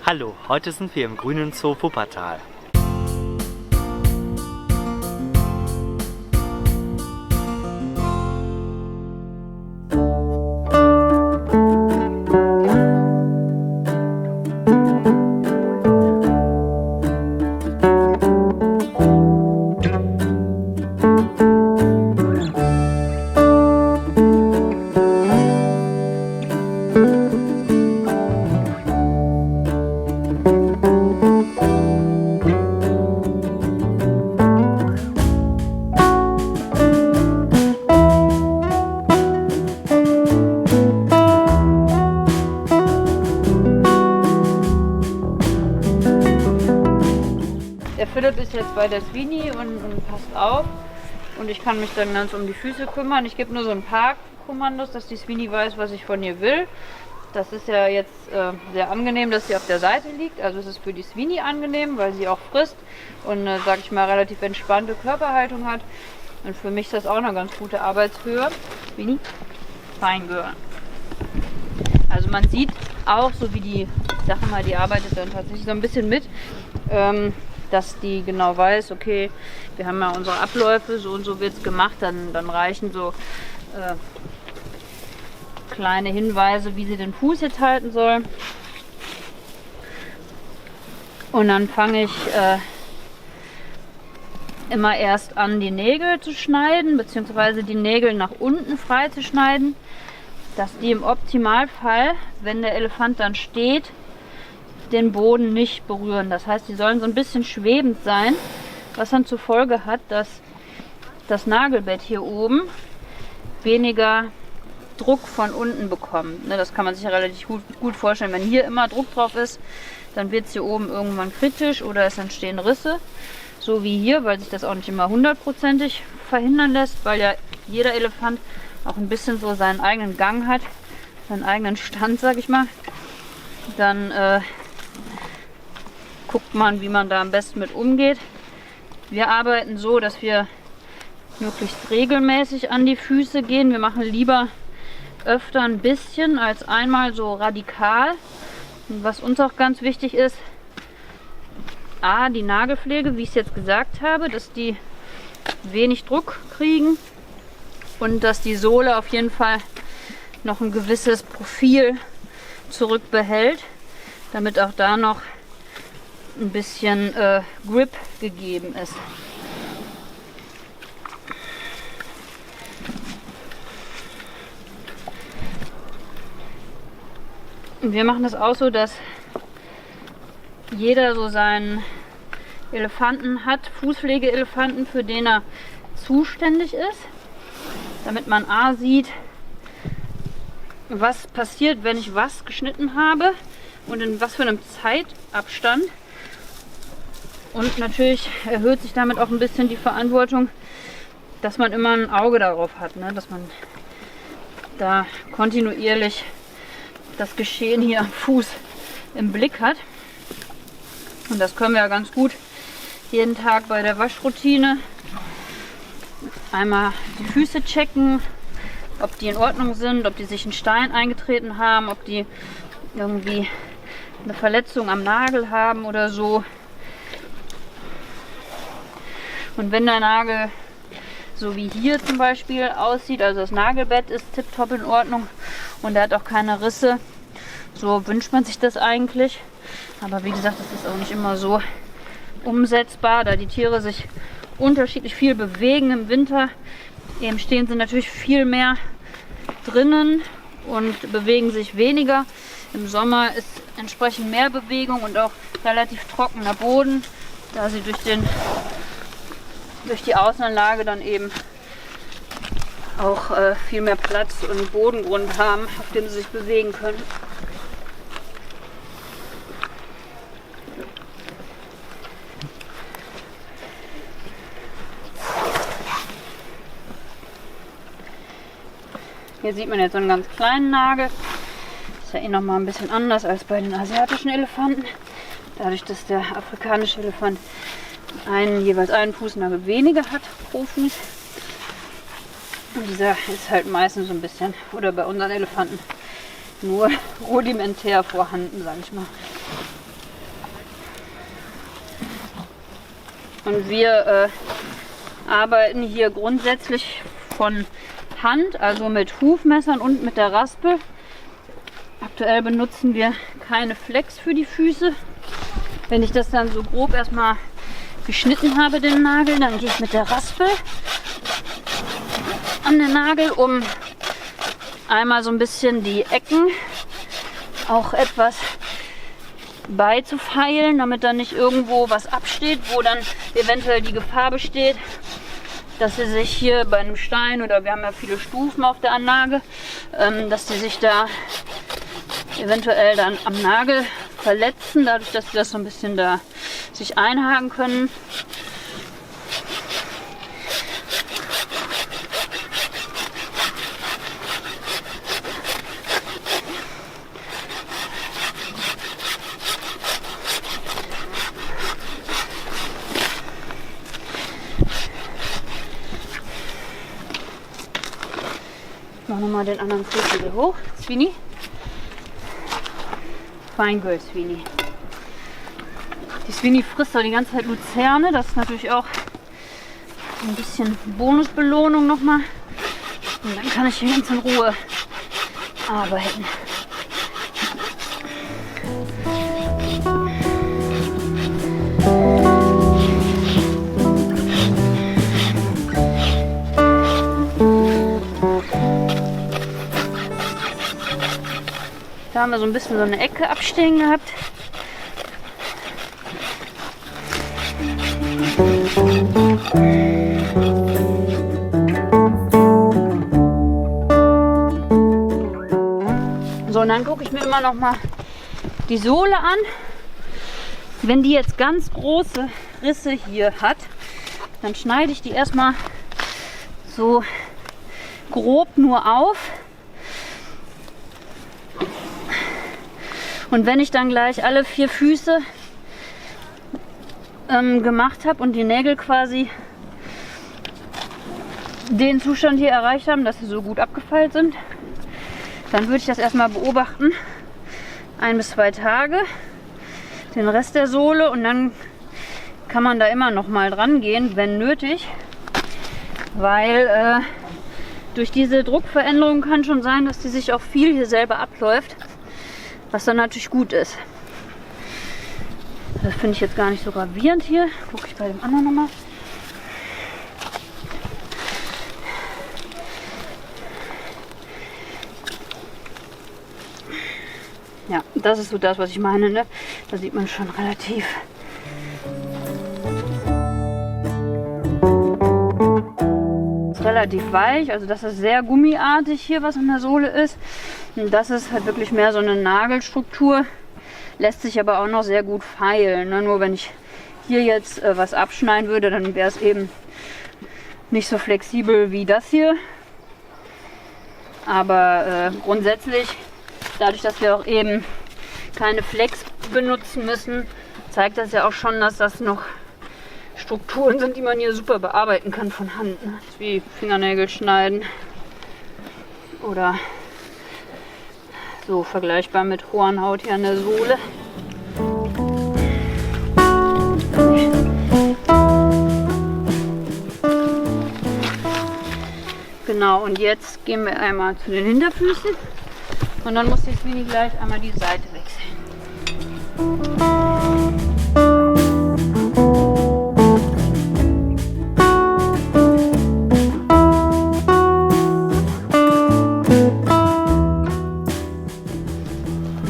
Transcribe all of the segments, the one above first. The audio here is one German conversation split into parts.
Hallo, heute sind wir im grünen Zoo Wuppertal. Der Philipp ist jetzt bei der Sweeney und passt auf. Und ich kann mich dann ganz um die Füße kümmern. Ich gebe nur so ein paar Kommandos, dass die Sweeney weiß, was ich von ihr will. Das ist ja jetzt sehr angenehm, dass sie auf der Seite liegt. Also es ist für die Sweeney angenehm, weil sie auch frisst und, sag ich mal, relativ entspannte Körperhaltung hat. Und für mich ist das auch eine ganz gute Arbeitshöhe. Sweeney, fein Girl. Also man sieht auch, so wie die Sache mal, die arbeitet dann tatsächlich so ein bisschen mit, dass die genau weiß, okay, wir haben ja unsere Abläufe, so und so wird es gemacht, dann reichen so kleine Hinweise, wie sie den Fuß jetzt halten soll. Und dann fange ich immer erst an, die Nägel zu schneiden, beziehungsweise die Nägel nach unten frei zu schneiden, dass die im Optimalfall, wenn der Elefant dann steht, den Boden nicht berühren. Das heißt, die sollen so ein bisschen schwebend sein, was dann zur Folge hat, dass das Nagelbett hier oben weniger Druck von unten bekommt. Das kann man sich ja relativ gut vorstellen. Wenn hier immer Druck drauf ist, dann wird es hier oben irgendwann kritisch oder es entstehen Risse. So wie hier, weil sich das auch nicht immer hundertprozentig verhindern lässt, weil ja jeder Elefant auch ein bisschen so seinen eigenen Gang hat, seinen eigenen Stand, sag ich mal. Dann guckt man, wie man da am besten mit umgeht. Wir arbeiten so, dass wir möglichst regelmäßig an die Füße gehen. Wir machen lieber öfter ein bisschen als einmal so radikal. Und was uns auch ganz wichtig ist, die Nagelpflege, wie ich es jetzt gesagt habe, dass die wenig Druck kriegen und dass die Sohle auf jeden Fall noch ein gewisses Profil zurückbehält, damit auch da noch ein bisschen Grip gegeben ist. Und wir machen das auch so, dass jeder so seinen Elefanten hat, Fußpflegeelefanten, für den er zuständig ist, damit man sieht, was passiert, wenn ich was geschnitten habe und in was für einem Zeitabstand. Und natürlich erhöht sich damit auch ein bisschen die Verantwortung, dass man immer ein Auge darauf hat, ne? Dass man da kontinuierlich das Geschehen hier am Fuß im Blick hat. Und das können wir ja ganz gut jeden Tag bei der Waschroutine. Einmal die Füße checken, ob die in Ordnung sind, ob die sich einen Stein eingetreten haben, ob die irgendwie eine Verletzung am Nagel haben oder so. Und wenn der Nagel so wie hier zum Beispiel aussieht, also das Nagelbett ist tipptopp in Ordnung und er hat auch keine Risse, so wünscht man sich das eigentlich. Aber wie gesagt, das ist auch nicht immer so umsetzbar, da die Tiere sich unterschiedlich viel bewegen im Winter. Eben stehen sie natürlich viel mehr drinnen und bewegen sich weniger. Im Sommer ist entsprechend mehr Bewegung und auch relativ trockener Boden, da sie durch die Außenanlage dann eben auch viel mehr Platz und Bodengrund haben, auf dem sie sich bewegen können. Hier sieht man jetzt so einen ganz kleinen Nagel. Ist ja noch mal ein bisschen anders als bei den asiatischen Elefanten. Dadurch, dass der afrikanische Elefant jeweils einen Fußnagel weniger hat pro Fuß. Und dieser ist halt meistens so ein bisschen, oder bei unseren Elefanten, nur rudimentär vorhanden, sage ich mal. Und wir arbeiten hier grundsätzlich von Hand, also mit Hufmessern und mit der Raspel. Aktuell benutzen wir keine Flex für die Füße. Wenn ich das dann so grob erstmal geschnitten habe, den Nagel, dann gehe ich mit der Raspel an den Nagel, um einmal so ein bisschen die Ecken auch etwas beizufeilen, damit dann nicht irgendwo was absteht, wo dann eventuell die Gefahr besteht, dass sie sich hier bei einem Stein, oder wir haben ja viele Stufen auf der Anlage, dass sie sich da eventuell dann am Nagel verletzen, dadurch, dass sie das so ein bisschen da sich einhaken können. Ich mache nochmal den anderen Fuß wieder hoch. Sweeney. Fine Girl Sweeney. Die Sweeney frisst doch die ganze Zeit Luzerne. Das ist natürlich auch ein bisschen Bonusbelohnung nochmal. Und dann kann ich hier ganz in Ruhe arbeiten. Da haben wir so ein bisschen so eine Ecke abstehen gehabt. So, und dann gucke ich mir immer noch mal die Sohle an. Wenn die jetzt ganz große Risse hier hat, dann schneide ich die erstmal so grob nur auf. Und wenn ich dann gleich alle 4 Füße gemacht habe und die Nägel quasi den Zustand hier erreicht haben, dass sie so gut abgefeilt sind, dann würde ich das erstmal beobachten, 1 bis 2 Tage, den Rest der Sohle, und dann kann man da immer noch mal dran gehen, wenn nötig, weil durch diese Druckveränderung kann schon sein, dass die sich auch viel hier selber abläuft, was dann natürlich gut ist. Das finde ich jetzt gar nicht so gravierend hier. Gucke ich bei dem anderen nochmal. Ja, das ist so das, was ich meine, ne? Da sieht man schon relativ. Ist relativ weich, also das ist sehr gummiartig hier, was in der Sohle ist. Und das ist halt wirklich mehr so eine Nagelstruktur. Lässt sich aber auch noch sehr gut feilen. Ne? Nur wenn ich hier jetzt was abschneiden würde, dann wäre es eben nicht so flexibel wie das hier. Aber grundsätzlich, dadurch, dass wir auch eben keine Flex benutzen müssen, zeigt das ja auch schon, dass das noch Strukturen sind, die man hier super bearbeiten kann von Hand. Ne? Wie Fingernägel schneiden oder so vergleichbar mit Hornhaut hier an der Sohle. Genau, und jetzt gehen wir einmal zu den Hinterfüßen und dann muss jetzt Sweeney gleich einmal die Seite wechseln.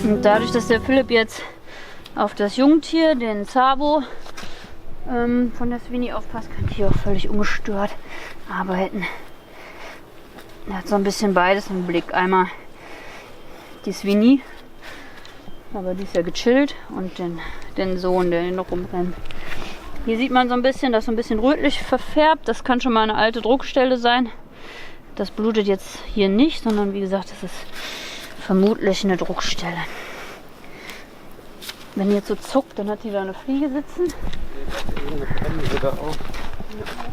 Und dadurch, dass der Philipp jetzt auf das Jungtier, den Zabo, von der Sweeney aufpasst, kann ich hier auch völlig ungestört arbeiten. Er hat so ein bisschen beides im Blick. Einmal die Sweeney, aber die ist ja gechillt, und den Sohn, der noch rumrennt. Hier sieht man so ein bisschen, das ist so ein bisschen rötlich verfärbt. Das kann schon mal eine alte Druckstelle sein. Das blutet jetzt hier nicht, sondern wie gesagt, das ist vermutlich eine Druckstelle. Wenn die jetzt so zuckt, dann hat die da eine Fliege sitzen.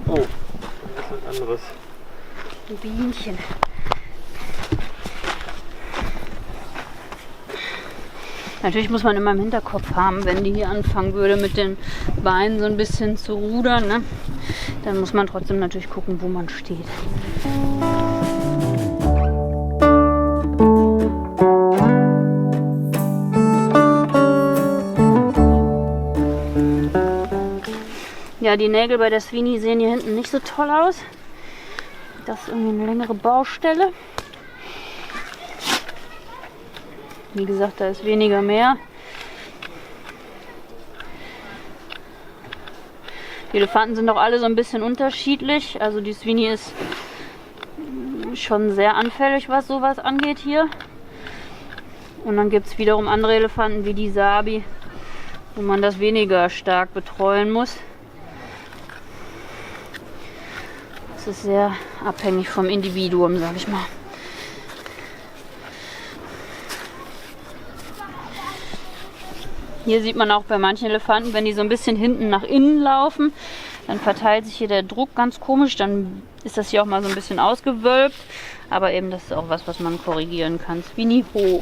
Oh, das ist was anderes. Ein Bienchen. Natürlich muss man immer im Hinterkopf haben, wenn die hier anfangen würde mit den Beinen so ein bisschen zu rudern, ne? Dann muss man trotzdem natürlich gucken, wo man steht. Ja, die Nägel bei der Sweeney sehen hier hinten nicht so toll aus. Das ist irgendwie eine längere Baustelle. Wie gesagt, da ist weniger mehr. Die Elefanten sind auch alle so ein bisschen unterschiedlich. Also die Sweeney ist schon sehr anfällig, was sowas angeht hier. Und dann gibt es wiederum andere Elefanten wie die Sabi, wo man das weniger stark betreuen muss. Das ist sehr abhängig vom Individuum, sag ich mal. Hier sieht man auch bei manchen Elefanten, wenn die so ein bisschen hinten nach innen laufen, dann verteilt sich hier der Druck ganz komisch. Dann ist das hier auch mal so ein bisschen ausgewölbt. Aber eben, das ist auch was man korrigieren kann. Sweeney Ho.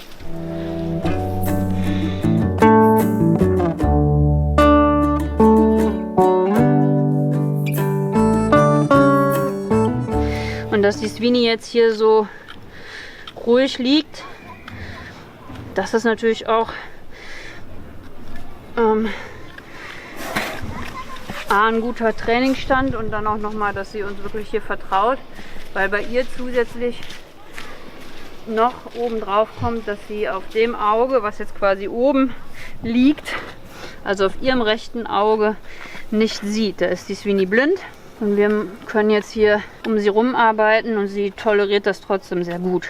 Und dass die Sweeney jetzt hier so ruhig liegt, das ist natürlich auch ein guter Trainingsstand und dann auch nochmal, dass sie uns wirklich hier vertraut, weil bei ihr zusätzlich noch oben drauf kommt, dass sie auf dem Auge, was jetzt quasi oben liegt, also auf ihrem rechten Auge, nicht sieht. Da ist die Sweeney blind und wir können jetzt hier um sie rumarbeiten und sie toleriert das trotzdem sehr gut.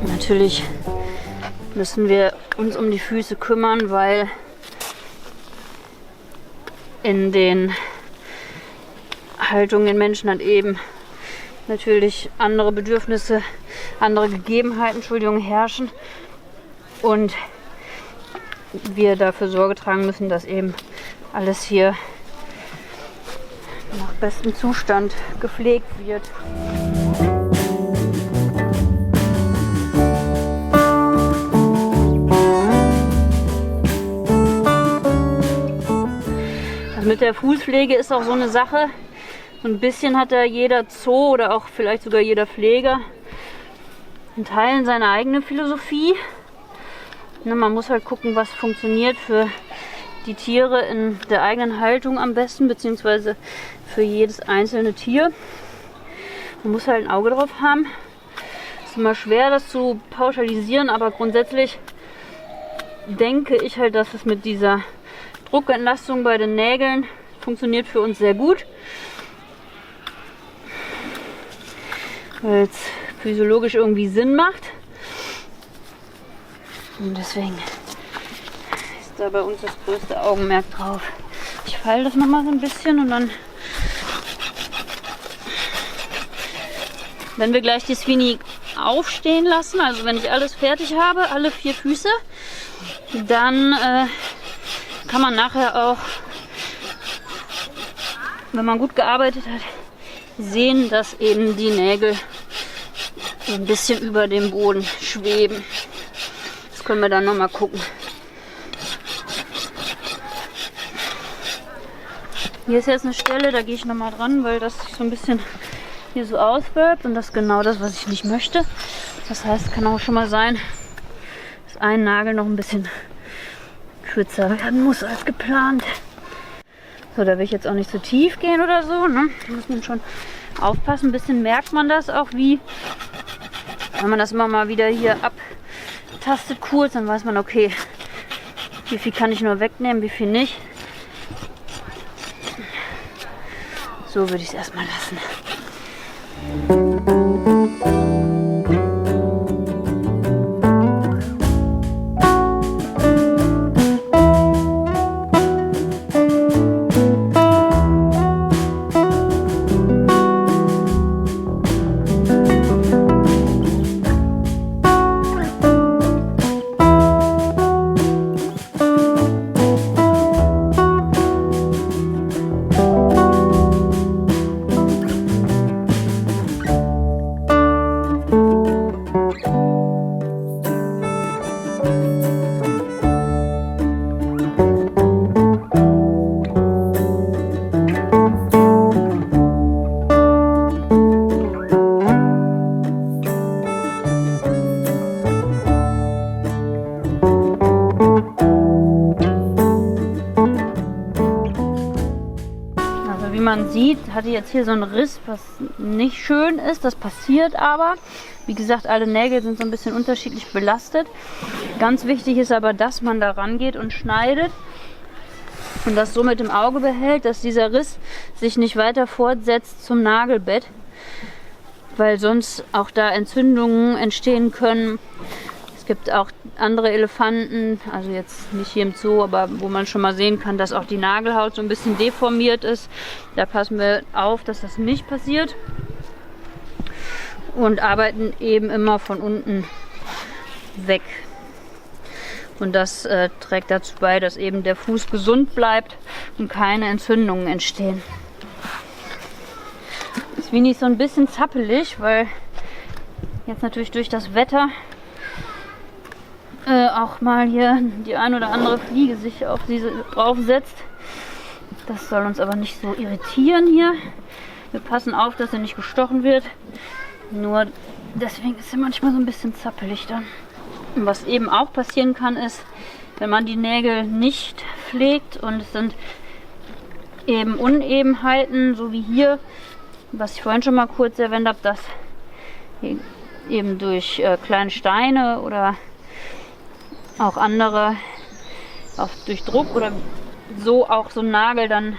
Natürlich müssen wir uns um die Füße kümmern, weil in den Haltungen Menschen hat eben natürlich andere Bedürfnisse, andere Gegebenheiten, Entschuldigung, herrschen und wir dafür Sorge tragen müssen, dass eben alles hier nach bestem Zustand gepflegt wird. Mit der Fußpflege ist auch so eine Sache. So ein bisschen hat da jeder Zoo oder auch vielleicht sogar jeder Pfleger in Teilen seine eigene Philosophie. Man muss halt gucken, was funktioniert für die Tiere in der eigenen Haltung am besten, beziehungsweise für jedes einzelne Tier. Man muss halt ein Auge drauf haben. Es ist immer schwer, das zu pauschalisieren, aber grundsätzlich denke ich halt, dass es mit dieser Druckentlastung bei den Nägeln funktioniert für uns sehr gut, weil es physiologisch irgendwie Sinn macht. Und deswegen ist da bei uns das größte Augenmerk drauf. Ich falle das nochmal so ein bisschen und dann, wenn wir gleich die Sweeney aufstehen lassen, also wenn ich alles fertig habe, alle 4 Füße, dann kann man nachher auch, wenn man gut gearbeitet hat, sehen, dass eben die Nägel ein bisschen über dem Boden schweben. Das können wir dann nochmal gucken. Hier ist jetzt eine Stelle, da gehe ich nochmal dran, weil das sich so ein bisschen hier so auswölbt und das ist genau das, was ich nicht möchte. Das heißt, es kann auch schon mal sein, dass ein Nagel noch ein bisschen kürzer werden muss als geplant. So, da will ich jetzt auch nicht so tief gehen oder so, ne? Da muss man schon aufpassen. Ein bisschen merkt man das auch, wie, wenn man das immer mal wieder hier abtastet kurz, dann weiß man, okay, wie viel kann ich nur wegnehmen, wie viel nicht. So würde ich es erstmal lassen. Wie man sieht, hatte jetzt hier so einen Riss, was nicht schön ist. Das passiert aber. Wie gesagt, alle Nägel sind so ein bisschen unterschiedlich belastet. Ganz wichtig ist aber, dass man da rangeht und schneidet und das so mit im Auge behält, dass dieser Riss sich nicht weiter fortsetzt zum Nagelbett, weil sonst auch da Entzündungen entstehen können. Es gibt auch andere Elefanten, also jetzt nicht hier im Zoo, aber wo man schon mal sehen kann, dass auch die Nagelhaut so ein bisschen deformiert ist. Da passen wir auf, dass das nicht passiert. Und arbeiten eben immer von unten weg. Und das trägt dazu bei, dass eben der Fuß gesund bleibt und keine Entzündungen entstehen. Sweeney ist so ein bisschen zappelig, weil jetzt natürlich durch das Wetter auch mal hier die ein oder andere Fliege sich auf diese draufsetzt. Das soll uns aber nicht so irritieren hier. Wir passen auf, dass er nicht gestochen wird. Nur deswegen ist er manchmal so ein bisschen zappelig dann. Und was eben auch passieren kann, ist, wenn man die Nägel nicht pflegt und es sind eben Unebenheiten, so wie hier, was ich vorhin schon mal kurz erwähnt habe, dass eben durch kleine Steine oder auch andere, auch durch Druck oder so auch so ein Nagel dann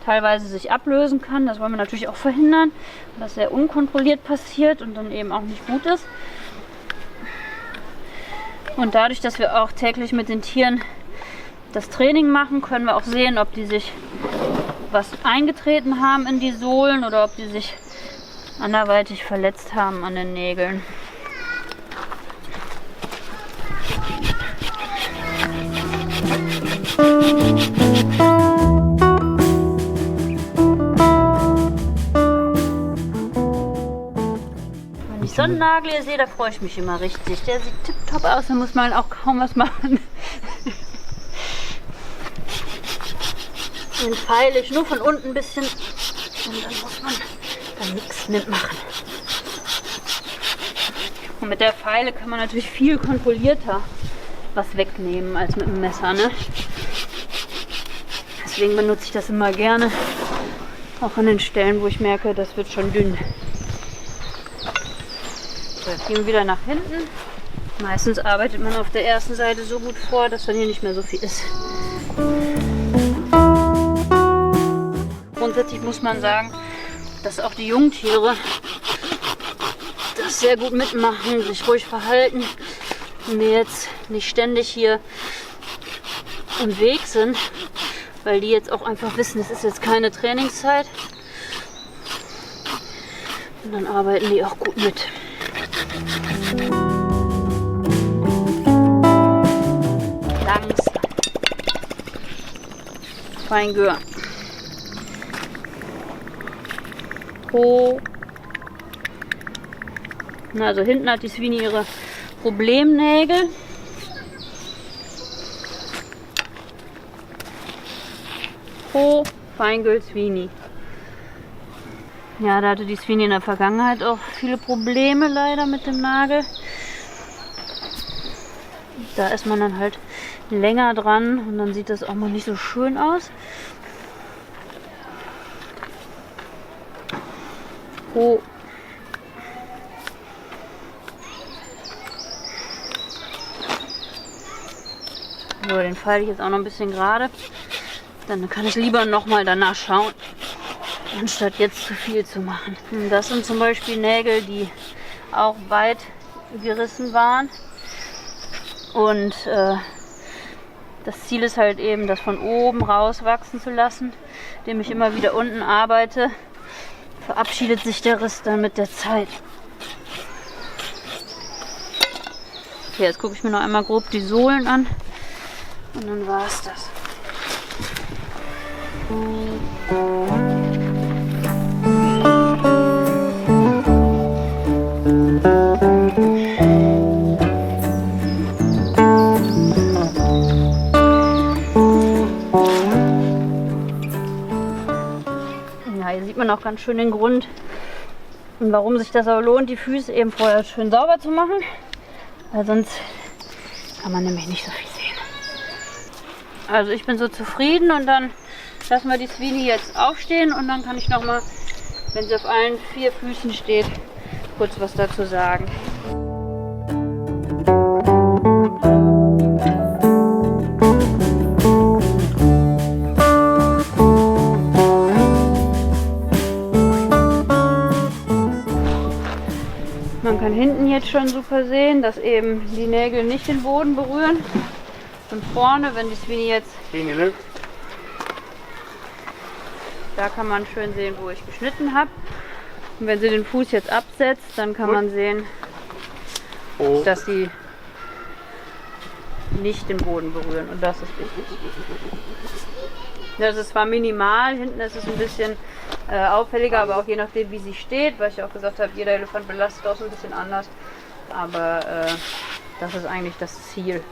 teilweise sich ablösen kann. Das wollen wir natürlich auch verhindern, dass er unkontrolliert passiert und dann eben auch nicht gut ist. Und dadurch, dass wir auch täglich mit den Tieren das Training machen, können wir auch sehen, ob die sich was eingetreten haben in die Sohlen oder ob die sich anderweitig verletzt haben an den Nägeln. Wenn ich so einen Nagel hier sehe, da freue ich mich immer richtig. Der sieht tipptopp aus, da muss man auch kaum was machen. Den feile ich nur von unten ein bisschen und dann muss man dann nichts mitmachen. Und mit der Feile kann man natürlich viel kontrollierter was wegnehmen als mit dem Messer, ne? Deswegen benutze ich das immer gerne, auch an den Stellen, wo ich merke, das wird schon dünn. So, jetzt gehen wir wieder nach hinten. Meistens arbeitet man auf der ersten Seite so gut vor, dass dann hier nicht mehr so viel ist. Grundsätzlich muss man sagen, dass auch die Jungtiere das sehr gut mitmachen, sich ruhig verhalten und mir jetzt nicht ständig hier im Weg sind, weil die jetzt auch einfach wissen, es ist jetzt keine Trainingszeit. Und dann arbeiten die auch gut mit. Langsam. Feingür. Hoch. Na, also hinten hat die Sweeney ihre Problemnägel. Hoch, Feingül, Sweeney. Ja, da hatte die Sweeney in der Vergangenheit auch viele Probleme leider mit dem Nagel. Da ist man dann halt länger dran und dann sieht das auch mal nicht so schön aus. Oh. So, den feile ich jetzt auch noch ein bisschen gerade. Dann kann ich lieber nochmal danach schauen, anstatt jetzt zu viel zu machen. Und das sind zum Beispiel Nägel, die auch weit gerissen waren. Und das Ziel ist halt eben, das von oben raus wachsen zu lassen. Indem ich immer wieder unten arbeite, verabschiedet sich der Riss dann mit der Zeit. Okay, jetzt gucke ich mir noch einmal grob die Sohlen an und dann war es das. Ja, hier sieht man auch ganz schön den Grund und warum sich das auch lohnt, die Füße eben vorher schön sauber zu machen, weil sonst kann man nämlich nicht so viel sehen. Also ich bin so zufrieden und dann lassen wir die Swini jetzt aufstehen und dann kann ich noch mal, wenn sie auf allen 4 Füßen steht, kurz was dazu sagen. Man kann hinten jetzt schon super sehen, dass eben die Nägel nicht den Boden berühren. Und vorne, wenn die Swini jetzt, da kann man schön sehen, wo ich geschnitten habe. Und wenn sie den Fuß jetzt absetzt, dann kann man sehen, dass sie nicht den Boden berühren. Und das ist wichtig. Das ist zwar minimal, hinten ist es ein bisschen auffälliger, aber auch je nachdem, wie sie steht, weil ich ja auch gesagt habe, jeder Elefant belastet auch so ein bisschen anders. Aber das ist eigentlich das Ziel.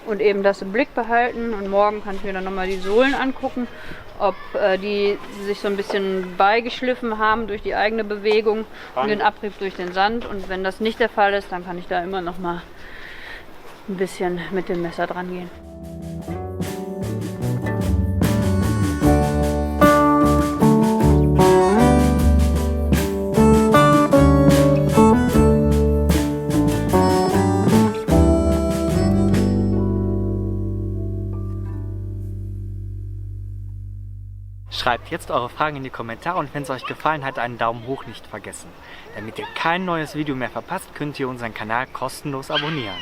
Und eben das im Blick behalten. Und morgen kann ich mir dann nochmal die Sohlen angucken, ob die sich so ein bisschen beigeschliffen haben durch die eigene Bewegung und den Abrieb durch den Sand. Und wenn das nicht der Fall ist, dann kann ich da immer noch mal ein bisschen mit dem Messer dran gehen. Schreibt jetzt eure Fragen in die Kommentare und wenn es euch gefallen hat, einen Daumen hoch nicht vergessen. Damit ihr kein neues Video mehr verpasst, könnt ihr unseren Kanal kostenlos abonnieren.